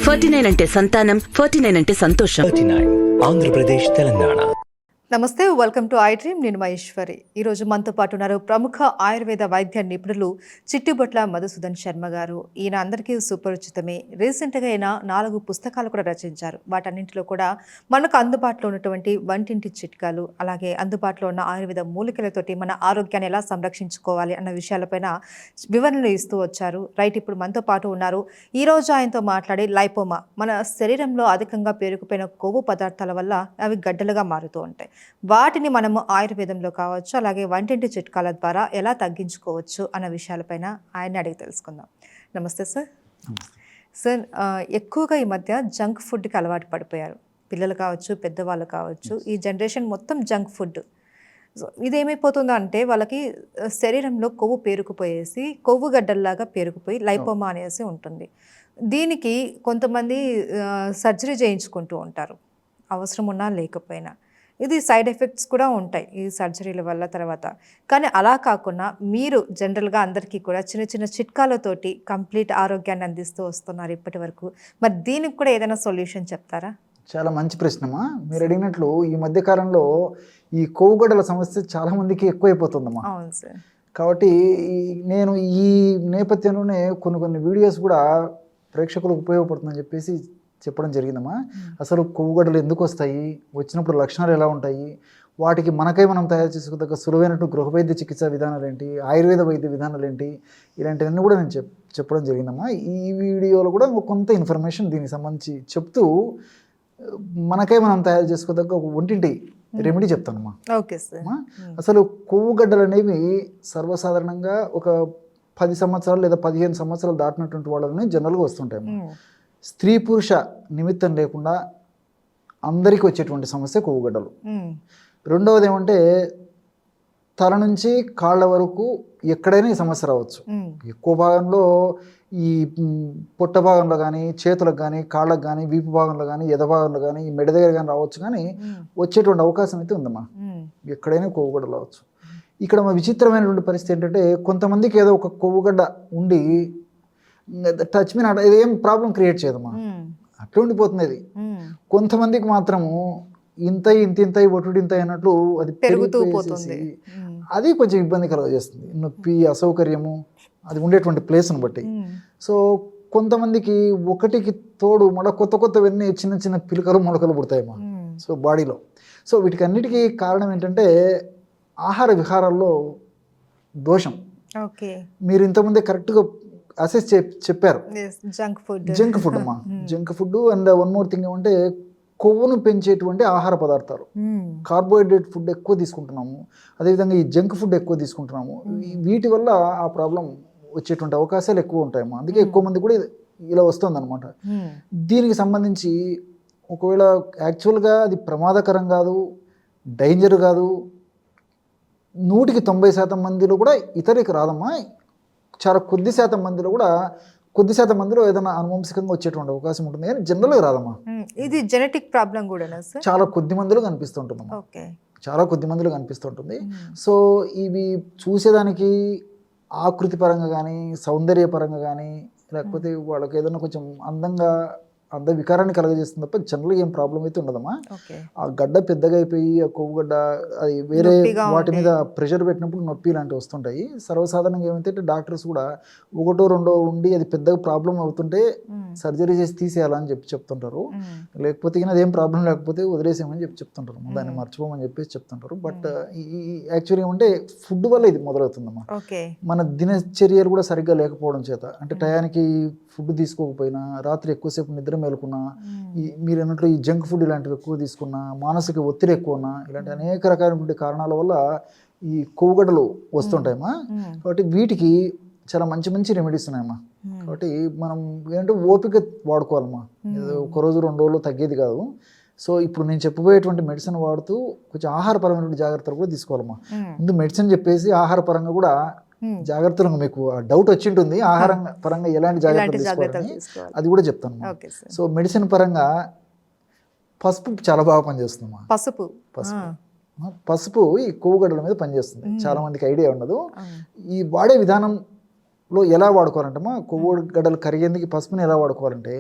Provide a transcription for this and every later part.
49 అంటే సంతానం, 49 అంటే సంతోషం. 49 ఆంధ్రప్రదేశ్, తెలంగాణ. నమస్తే, వెల్కమ్ టు ఐ డ్రీమ్. నేను మహేశ్వరి. ఈరోజు మనతో పాటు ఉన్నారు ప్రముఖ ఆయుర్వేద వైద్య నిపుణులు చిట్టిబొట్ల మధుసూదన్ శర్మ గారు. ఈయన అందరికీ సుపరిచితమే. రీసెంట్గా ఆయన 4 పుస్తకాలు కూడా రచించారు. వాటన్నింటిలో కూడా మనకు అందుబాటులో ఉన్నటువంటి వంటింటి చిట్కాలు, అలాగే అందుబాటులో ఉన్న ఆయుర్వేద మూలికలతోటి మన ఆరోగ్యాన్ని ఎలా సంరక్షించుకోవాలి అన్న విషయాలపైన వివరణలు ఇస్తూ వచ్చారు. రైట్, ఇప్పుడు మనతో పాటు ఉన్నారు. ఈరోజు ఆయనతో మాట్లాడి లైపోమా, మన శరీరంలో అధికంగా పేరుకుపోయిన కొవ్వు పదార్థాల వల్ల అవి గడ్డలుగా మారుతూ ఉంటాయి. వాటిని మనము ఆయుర్వేదంలో కావచ్చు, అలాగే వంటింటి చిట్కాల ద్వారా ఎలా తగ్గించుకోవచ్చు అన్న విషయాలపైన ఆయన అడిగి తెలుసుకుందాం. నమస్తే సార్. సార్, ఎక్కువగా ఈ మధ్య జంక్ ఫుడ్కి అలవాటు పడిపోయారు. పిల్లలు కావచ్చు, పెద్దవాళ్ళు కావచ్చు. ఈ జనరేషన్ మొత్తం జంక్ ఫుడ్. ఇదేమైపోతుందో అంటే వాళ్ళకి శరీరంలో కొవ్వు పేరుకుపోయేసి కొవ్వు గడ్డల్లాగా పేరుకుపోయి లైపోమా అనేసి ఉంటుంది. దీనికి కొంతమంది సర్జరీ చేయించుకుంటూ ఉంటారు, అవసరం ఉన్నా లేకపోయినా. ఇది సైడ్ ఎఫెక్ట్స్ కూడా ఉంటాయి ఈ సర్జరీల వల్ల తర్వాత. కానీ అలా కాకుండా మీరు జనరల్గా అందరికీ కూడా చిన్న చిన్న చిట్కాలతోటి కంప్లీట్ ఆరోగ్యాన్ని అందిస్తూ వస్తున్నారు ఇప్పటి వరకు. మరి దీనికి కూడా ఏదైనా సొల్యూషన్ చెప్తారా? చాలా మంచి ప్రశ్నమా. మీరు అడిగినట్లు ఈ మధ్య కాలంలో ఈ కొవ్వుగడ్డల సమస్య చాలా మందికి ఎక్కువైపోతుందమ్మా. అవును సార్. కాబట్టి నేను ఈ నేపథ్యంలోనే కొన్ని వీడియోస్ కూడా ప్రేక్షకులకు ఉపయోగపడుతుందని చెప్పేసి చెప్పడం జరిగిందమ్మా. అసలు కొవ్వుగడ్డలు ఎందుకు వస్తాయి, వచ్చినప్పుడు లక్షణాలు ఎలా ఉంటాయి, వాటికి మనకై మనం తయారు చేసుకోదగ్గ సులువైనట్టు గృహవైద్య చికిత్సా విధానాలు ఏంటి, ఆయుర్వేద వైద్య విధానాలు ఏంటి, ఇలాంటివన్నీ కూడా నేను చెప్పడం జరిగిందమ్మా. ఈ వీడియోలో కూడా కొంత ఇన్ఫర్మేషన్ దీనికి సంబంధించి చెప్తూ మనకై మనం తయారు చేసుకోదగ్గ ఒక ఒంటింటి రెమెడీ చెప్తానమ్మా. Okay sir. అసలు కొవ్వుగడ్డలు అనేవి సర్వసాధారణంగా ఒక 10 సంవత్సరాలు లేదా 15 సంవత్సరాలు దాటినటువంటి వాళ్ళని జనరల్గా వస్తుంటాయి. స్త్రీ పురుష నిమిత్తం లేకుండా అందరికీ వచ్చేటువంటి సమస్య కొవ్వుగడ్డలు. రెండవది ఏమంటే తల నుంచి కాళ్ళ వరకు ఎక్కడైనా ఈ సమస్య రావచ్చు. ఎక్కువ భాగంలో ఈ పొట్ట భాగంలో కానీ, చేతులకు కానీ, కాళ్ళకు కానీ, వీపు భాగంలో కానీ, ఎద భాగంలో కానీ, ఈ మెడ దగ్గర కానీ రావచ్చు. కానీ వచ్చేటువంటి అవకాశం అయితే ఉందమ్మా. ఎక్కడైనా కొవ్వుగడ్డలు రావచ్చు. ఇక్కడ మా విచిత్రమైనటువంటి పరిస్థితి ఏంటంటే కొంతమందికి ఏదో ఒక కొవ్వుగడ్డ ఉండి టచ్ మీ నాట్, ఇదేం ప్రాబ్లం క్రియేట్ చేయదమ్మా, అట్లా ఉండిపోతుంది అది. కొంతమందికి మాత్రము ఇంత ఒట్టుడు ఇంత అన్నట్లు అది పెరుగుతూ పోతుంది. అది కొంచెం ఇబ్బంది కలుగజేస్తుంది. నొప్పి, అసౌకర్యము అది ఉండేటువంటి ప్లేస్ని బట్టి. సో కొంతమందికి ఒకటికి తోడు మళ్ళీ కొత్తవన్నీ చిన్న చిన్న పిలకలు మొలకలు పుడతాయమ్మా సో బాడీలో. సో వీటికి అన్నిటికీ కారణం ఏంటంటే ఆహార విహారాల్లో దోషం. మీరు ఇంతకుముందే కరెక్ట్గా అసెస్ చెప్పారు. జంక్ ఫుడ్ అమ్మా, junk food. And one more thing ఏమంటే కొవ్వును పెంచేటువంటి ఆహార పదార్థాలు, కార్బోహైడ్రేట్ ఫుడ్ ఎక్కువ తీసుకుంటున్నాము, అదేవిధంగా ఈ జంక్ ఫుడ్ ఎక్కువ తీసుకుంటున్నాము. వీటి వల్ల ఆ ప్రాబ్లం వచ్చేటువంటి అవకాశాలు ఎక్కువ ఉంటాయమ్మా. అందుకే ఎక్కువ మంది కూడా ఇలా వస్తుంది అనమాట. దీనికి సంబంధించి ఒకవేళ యాక్చువల్గా అది ప్రమాదకరం కాదు, డేంజర్ కాదు, 100% మందిలో కూడా ఇతరులకు రాదమ్మా. చాలా కొద్ది శాతం మందిలో ఏదైనా అనువంశికంగా వచ్చేటువంటి అవకాశం ఉంటుంది, కానీ జనరల్గా రాదమ్మా. ఇది జెనెటిక్ ప్రాబ్లం కూడా చాలా కొద్ది మందిలో కనిపిస్తుంటుందమ్మా. చాలా కొద్ది మందిలో కనిపిస్తుంటుంది. సో ఇవి చూసేదానికి ఆకృతి పరంగా కానీ, సౌందర్య పరంగా కానీ, లేకపోతే వాళ్ళకి ఏదైనా కొంచెం అంద వికారాన్ని కలగజేస్తుంది తప్ప జనరల్గా ఏం ప్రాబ్లం అయితే ఉండదమ్మా. ఆ గడ్డ పెద్దగా అయిపోయి ఆ కొవ్వుగడ్డ అది వేరే వాటి మీద ప్రెషర్ పెట్టినప్పుడు నొప్పి ఇలాంటివి వస్తుంటాయి. సర్వసాధారణంగా ఏమైతే డాక్టర్స్ కూడా 1, 2 ఉండి అది పెద్దగా ప్రాబ్లం అవుతుంటే సర్జరీ చేసి తీసేయాలని చెప్తుంటారు. లేకపోతే అదేం ప్రాబ్లం లేకపోతే వదిలేసేయమని చెప్తుంటారు, దాన్ని మర్చిపోమని చెప్పేసి చెప్తుంటారు. బట్ ఈ యాక్చువల్గా ఏమంటే ఫుడ్ వల్ల ఇది మొదలవుతుందమ్మా. మన దినచర్యలు కూడా సరిగ్గా లేకపోవడం చేత, అంటే టయానికి ఫుడ్ తీసుకోకపోయినా, రాత్రి ఎక్కువసేపు నిద్ర మేలుకున్నా, మీరు అన్నట్లు ఈ జంక్ ఫుడ్ ఇలాంటివి ఎక్కువ తీసుకున్నా, మానసిక ఒత్తిడి ఎక్కువ ఉన్నా, ఇలాంటి అనేక రకాలైన కారణాల వల్ల ఈ కొవ్వుగడ్డలు వస్తుంటాయమ్మా. కాబట్టి వీటికి చాలా మంచి రెమెడీస్ ఉన్నాయమ్మా. కాబట్టి మనం ఏంటంటే ఓపిక వాడుకోవాలమ్మా. ఒక రోజు 2 రోజులు తగ్గేది కాదు. సో ఇప్పుడు నేను చెప్పబోయేటువంటి మెడిసిన్ వాడుతూ కొంచెం ఆహారపరమైనటువంటి జాగ్రత్తలు కూడా తీసుకోవాలమ్మా. ముందు మెడిసిన్ చెప్పేసి ఆహార పరంగా కూడా జాగ్రత్తలు, మీకు డౌట్ వచ్చి ఉంటుంది ఆహారం పరంగా ఎలాంటి జాగ్రత్తలు తీసుకోవాలని, అది కూడా చెప్తాను. సో మెడిసిన్ పరంగా పసుపు చాలా బాగా పనిచేస్తుందమ్మా. పసుపు ఈ కొవ్వుగడ్డల మీద పనిచేస్తుంది. చాలా మందికి ఐడియా ఉండదు. ఈ వాడే విధానం లో ఎలా వాడుకోవాలంటే కొవ్వు గడ్డలు కరిగేందుకు పసుపుని ఎలా వాడుకోవాలంటే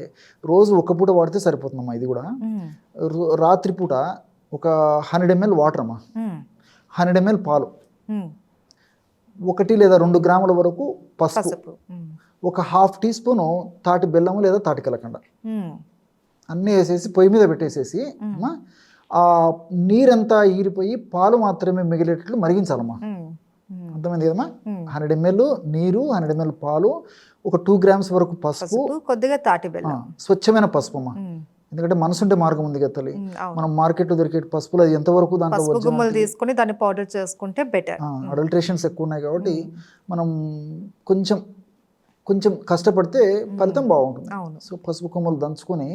రోజు ఒక పూట వాడితే సరిపోతుందమ్మా. ఇది కూడా రాత్రిపూట ఒక 100 ml వాటర్ అమ్మా, 100 ml పాలు, 1 లేదా 2 గ్రాముల వరకు పసుపు, ఒక 1/2 టీ స్పూను తాటి బెల్లము లేదా తాటి కలకండ అన్నీ వేసేసి పొయ్యి మీద పెట్టేసేసి ఆ నీరంతా ఈరిపోయి పాలు మాత్రమే మిగిలేటట్లు మరిగించాలమ్మా. అర్థమైంది కదమ్మా? 100 ml నీరు, 100 ml పాలు, ఒక 2 grams వరకు పసుపు, కొద్దిగా తాటి బెల్లం, స్వచ్ఛమైన పసుపు అమ్మా. ఎందుకంటే మనసుంటే మార్గం ఉంది కదా తల్లి. మనం మార్కెట్లో దొరికే పసుపులు అది ఎంతవరకు దాంట్లో గుమ్మలు తీసుకొని దాన్ని పౌడర్ చేసుకుంటే బెటర్. అడల్ట్రేషన్స్ ఎక్కువ ఉన్నాయి కాబట్టి మనం కొంచెం కొంచెం కష్టపడితే ఫలితం బాగుంటుంది. సో పసుపు కొమ్మలు దంచుకొని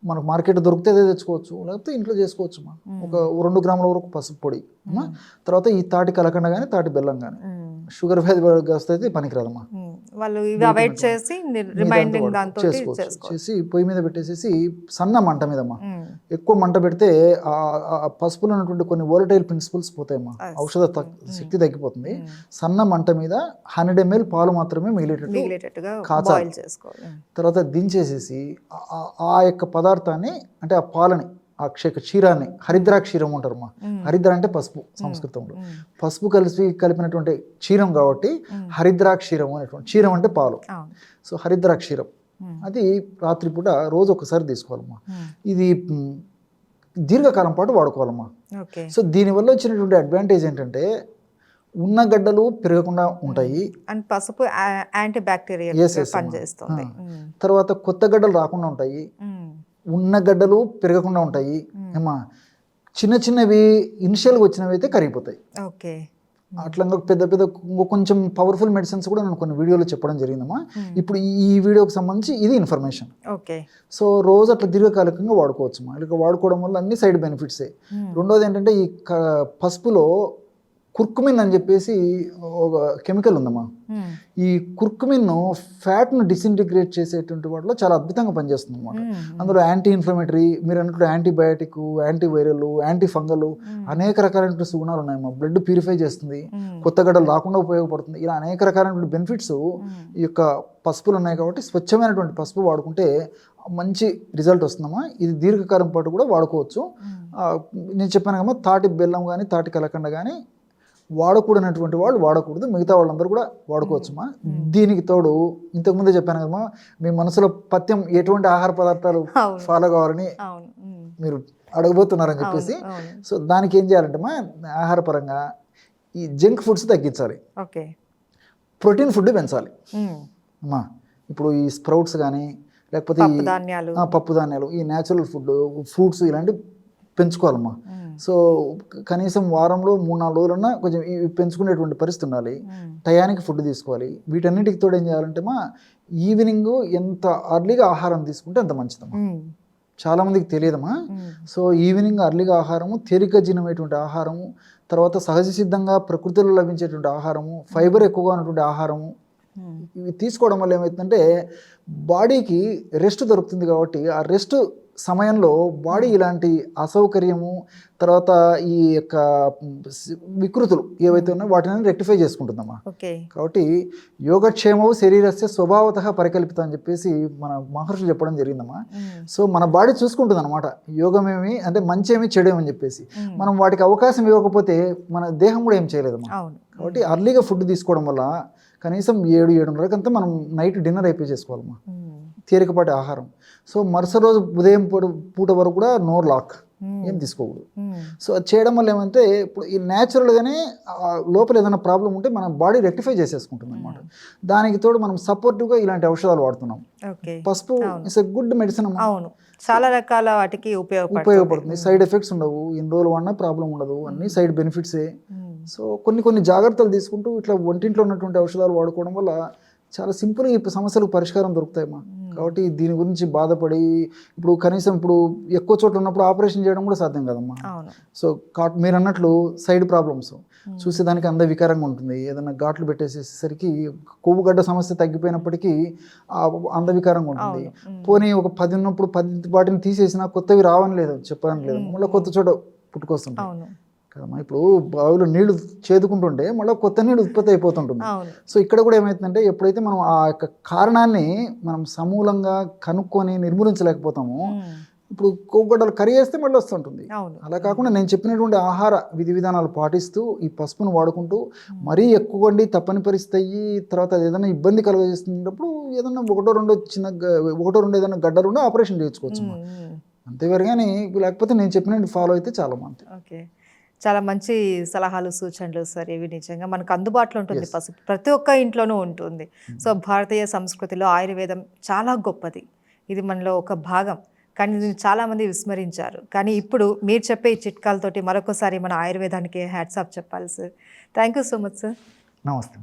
మనకు మార్కెట్ దొరికితే అదే తెచ్చుకోవచ్చు, లేకపోతే ఇంట్లో చేసుకోవచ్చు. ఒక 2 గ్రాముల వరకు పసుపు పొడి, తర్వాత ఈ తాటి కలకండ కానీ తాటి బెల్లం కానీ. షుగర్ వ్యాధి వస్తే పనికిరాదమ్మా. వాళ్ళు ఇవి అవాయిడ్ చేసి రిమైండింగ్ దాంతో చేసి పొయ్యి మీద పెట్టేసేసి సన్న మంట మీదమ్మా. ఎక్కువ మంట పెడితే ఆ పసుపులో ఉన్నటువంటి కొన్ని వోలటైల్ ప్రిన్సిపల్స్ పోతాయమ్మా, ఔషధ శక్తి తగ్గిపోతుంది. సన్న మంట మీద 100 ml పాలు మాత్రమే మిగిలేటట్టుగా కాచాలి. తర్వాత దించేసేసి ఆ యొక్క పదార్థాన్ని అంటే ఆ పాలని, ఆ క్షీరాన్ని హరిద్రా క్షీరం అంటారమ్మా. హరిద్ర అంటే పసుపు సంస్కృతంలో, పసుపు కలిపినటువంటి క్షీరం కాబట్టి హరిద్రా క్షీరం అనేటువంటి, క్షీరం అంటే పాలు. సో హరిద్రా క్షీరం అది రాత్రిపూట రోజు ఒకసారి తీసుకోవాలమ్మా. ఇది దీర్ఘకాలం పాటు వాడుకోవాలమ్మా. సో దీనివల్ల వచ్చినటువంటి అడ్వాంటేజ్ ఏంటంటే ఉన్న గడ్డలు పెరగకుండా ఉంటాయి, అండ్ పసుపు యాంటీ బ్యాక్టీరియల్ పనిచేస్తుంది. తర్వాత కొత్త గడ్డలు రాకుండా ఉంటాయి, ఉన్న గడ్డలు పెరగకుండా ఉంటాయి ఏమా. చిన్న చిన్నవి ఇనిషియల్గా వచ్చినవి అయితే కరిగిపోతాయి. ఓకే, అట్లా పెద్ద పెద్ద కొంచెం పవర్ఫుల్ మెడిసిన్స్ కూడా నేను కొన్ని వీడియోలో చెప్పడం జరిగిందమ్మా. ఇప్పుడు ఈ వీడియోకి సంబంధించి ఇది ఇన్ఫర్మేషన్. ఓకే, సో రోజు అట్లా దీర్ఘకాలికంగా వాడుకోవచ్చమ్మా. ఇలా వాడుకోవడం వల్ల అన్ని సైడ్ బెనిఫిట్సే. రెండోది ఏంటంటే ఈ పసుపులో కుర్కుమిన్ అని చెప్పేసి ఒక కెమికల్ ఉందమ్మా. ఈ కుర్కుమిన్ ఫ్యాట్ను డిసింటిగ్రేట్ చేసేటువంటి వాటిలో చాలా అద్భుతంగా పనిచేస్తుంది అన్నమాట. అందులో యాంటీ ఇన్ఫ్లమేటరీ, మీరు అన్నట్టు యాంటీబయాటిక్, యాంటీవైరల్, యాంటీ ఫంగల్ అనేక రకాలైన సుగుణాలు ఉన్నాయమ్మా. బ్లడ్ ప్యూరిఫై చేస్తుంది, కొత్త గడ్డలు రాకుండా ఉపయోగపడుతుంది. ఇలా అనేక రకాలైనటువంటి బెనిఫిట్స్ ఈ యొక్క పసుపులు ఉన్నాయి. కాబట్టి స్వచ్ఛమైనటువంటి పసుపు వాడుకుంటే మంచి రిజల్ట్ వస్తుందమ్మా. ఇది దీర్ఘకాలం పాటు కూడా వాడుకోవచ్చు. నేను చెప్పాను కమ్మా, తాటి బెల్లం కానీ తాటి కలకండ కానీ వాడకూడనటువంటి వాళ్ళు వాడకూడదు, మిగతా వాళ్ళందరూ కూడా వాడుకోవచ్చుమా. దీనికి తోడు ఇంతకుముందే చెప్పాను కదమ్మా, మీ మనసులో పథ్యం ఎటువంటి ఆహార పదార్థాలు ఫాలో కావాలని మీరు అడగబోతున్నారని చెప్పేసి. సో దానికి ఏం చేయాలంటే ఆహార పరంగా ఈ జంక్ ఫుడ్స్ తగ్గించాలి, ప్రోటీన్ ఫుడ్ పెంచాలి అమ్మా. ఇప్పుడు ఈ స్ప్రౌట్స్ కానీ లేకపోతే పప్పు ధాన్యాలు, ఈ న్యాచురల్ ఫుడ్, ఫ్రూట్స్ ఇలాంటివి పెంచుకోవాలమ్మా. సో కనీసం వారంలో 3-4 రోజులన్నా కొంచెం పెంచుకునేటువంటి పరిస్థితి ఉండాలి. టయానికి ఫుడ్ తీసుకోవాలి. వీటన్నిటికి తోడు ఏం చేయాలంటే ఈవినింగ్ ఎంత అర్లీగా ఆహారం తీసుకుంటే అంత మంచిదమ్మా. చాలామందికి తెలియదమ్మా. సో ఈవినింగ్ అర్లీగా ఆహారము, తేలికజీనమైనటువంటి ఆహారము, తర్వాత సహజ సిద్ధంగా ప్రకృతిలో లభించేటువంటి ఆహారము, ఫైబర్ ఎక్కువగా ఉన్నటువంటి ఆహారము, ఇవి తీసుకోవడం వల్ల ఏమవుతుందంటే బాడీకి రెస్ట్ దొరుకుతుంది. కాబట్టి ఆ రెస్ట్ సమయంలో బాడీ ఇలాంటి అసౌకర్యము, తర్వాత ఈ యొక్క వికృతులు ఏవైతే ఉన్నాయో వాటిని రెక్టిఫై చేసుకుంటుందమ్మా. కాబట్టి యోగక్షేమవు శరీరస్య స్వభావతః పరికల్పితం అని చెప్పేసి మన మహర్షులు చెప్పడం జరిగిందమ్మా. సో మన బాడీ చూసుకుంటుంది అనమాట, యోగమేమి అంటే మంచేమి చెడేమని చెప్పేసి. మనం వాటికి అవకాశం ఇవ్వకపోతే మన దేహం కూడా ఏం చేయలేదమ్మా. కాబట్టి అర్లీగా ఫుడ్ తీసుకోవడం వల్ల కనీసం 7-7:30 మనం నైట్ డిన్నర్ అయిపోయి చేసుకోవాలమ్మా, తేలికపాటి ఆహారం. సో మరుసటి రోజు ఉదయం పూట వరకు కూడా నో లాక్, ఏం తీసుకోకూడదు. సో అది చేయడం వల్ల ఏమంటే ఇప్పుడు ఈ న్యాచురల్గానే లోపల ఏదైనా ప్రాబ్లం ఉంటే మన బాడీ రెక్టిఫై చేసేసుకుంటుంది అనమాట. దానికి తోడు మనం సపోర్టివ్గా ఇలాంటి ఔషధాలు వాడుతున్నాం. పసుపు ఇట్స్ ఎ గుడ్ మెడిసిన్ అమ్మా. చాలా రకాల వాటికి ఉపయోగపడుతుంది. సైడ్ ఎఫెక్ట్స్ ఉండవు, ఎన్ని రోజులు వాడినా ప్రాబ్లం ఉండదు, అన్ని సైడ్ బెనిఫిట్సే. సో కొన్ని జాగ్రత్తలు తీసుకుంటూ ఇట్లా ఒంటింట్లో ఉన్నటువంటి ఔషధాలు వాడుకోవడం వల్ల చాలా సింపుల్గా ఈ సమస్యలకు పరిష్కారం దొరుకుతాయమ్మా. కాబట్టి దీని గురించి బాధపడి ఇప్పుడు కనీసం ఇప్పుడు ఎక్కువ చోట్ల ఉన్నప్పుడు ఆపరేషన్ చేయడం కూడా సాధ్యం కదమ్మా. సో మీరు అన్నట్లు సైడ్ ప్రాబ్లమ్స్ చూసేదానికి అందవికారంగా ఉంటుంది. ఏదైనా ఘాట్లు పెట్టేసేసరికి కొవ్వుగడ్డ సమస్య తగ్గిపోయినప్పటికీ అందవికారంగా ఉంటుంది. పోనీ ఒక 10 ఉన్నప్పుడు 10 వాటిని తీసేసినా కొత్తవి రావని లేదు, చెప్పడం లేదు, మళ్ళీ కొత్త చోట పుట్టుకొస్తుంటాయి. కదమ్మా ఇప్పుడు బావిలో నీళ్లు చేదుకుంటుంటే మళ్ళీ కొత్త నీళ్ళు ఉత్పత్తి అయిపోతుంటుంది. అవును. సో ఇక్కడ కూడా ఏమవుతుందంటే ఎప్పుడైతే మనం ఆ యొక్క కారణాన్ని మనం సమూలంగా కనుక్కొని నిర్మూలించలేకపోతామో ఇప్పుడు కొవ్వుగడ్డలు కరిగేస్తే మళ్ళీ వస్తుంటుంది. అవును. అలా కాకుండా నేను చెప్పినటువంటి ఆహార విధి విధానాలు పాటిస్తూ ఈ పసుపును వాడుకుంటూ మరీ ఎక్కువ వండి తప్పని పరిస్థితి అయ్యి తర్వాత అది ఏదైనా ఇబ్బంది కలుగజేస్తున్నప్పుడు ఏదైనా ఒకటో రెండో ఏదైనా గడ్డలు ఉంటే ఆపరేషన్ చేయించుకోవచ్చు. అంతేవారు కానీ లేకపోతే నేను చెప్పినట్టు ఫాలో అయితే చాలా మంది. ఓకే, చాలా మంచి సలహాలు సూచనలు సార్. ఇవి నిజంగా మనకు అందుబాటులో ఉంటుంది. పసుపు ప్రతి ఒక్క ఇంట్లోనూ ఉంటుంది. సో భారతీయ సంస్కృతిలో ఆయుర్వేదం చాలా గొప్పది. ఇది మనలో ఒక భాగం. కానీ దీన్ని చాలామంది విస్మరించారు. కానీ ఇప్పుడు మీరు చెప్పే ఈ చిట్కాలతోటి మరొకసారి మన ఆయుర్వేదానికి హ్యాట్స్ ఆఫ్ చెప్పాలి sir. Thank you so much sir. నమస్తే.